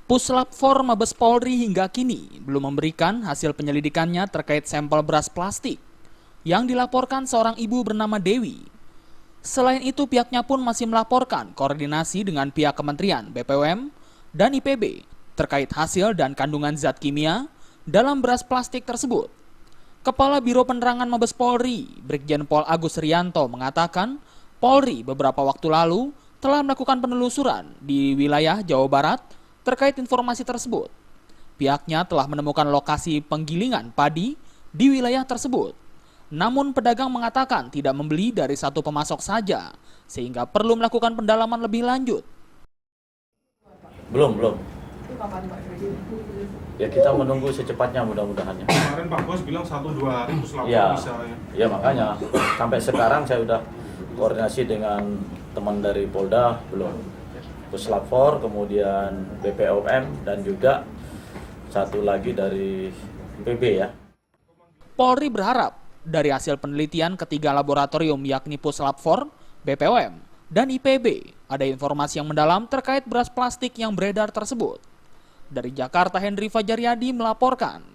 Puslap 4 Mabes Polri hingga kini belum memberikan hasil penyelidikannya terkait sampel beras plastik yang dilaporkan seorang ibu bernama Dewi. Selain itu, pihaknya pun masih melaporkan koordinasi dengan pihak Kementerian BPOM dan IPB terkait hasil dan kandungan zat kimia dalam beras plastik tersebut. Kepala Biro Penerangan Mabes Polri, Brigjen Pol Agus Rianto mengatakan, Polri beberapa waktu lalu telah melakukan penelusuran di wilayah Jawa Barat terkait informasi tersebut. Pihaknya telah menemukan lokasi penggilingan padi di wilayah tersebut. Namun pedagang mengatakan tidak membeli dari satu pemasok saja, sehingga perlu melakukan pendalaman lebih lanjut. Belum. Ya kita menunggu secepatnya mudah-mudahan. Kemarin Pak Bos bilang 1-2 hari puslap ya, bisa ya. Ya makanya sampai sekarang saya udah koordinasi dengan teman dari Polda belum. Puslap 4, kemudian BPOM dan juga satu lagi dari PB ya. Polri berharap dari hasil penelitian ketiga laboratorium yakni Puslap 4, BPOM, dan IPB ada informasi yang mendalam terkait beras plastik yang beredar tersebut. Dari Jakarta, Henry Fajaryadi melaporkan.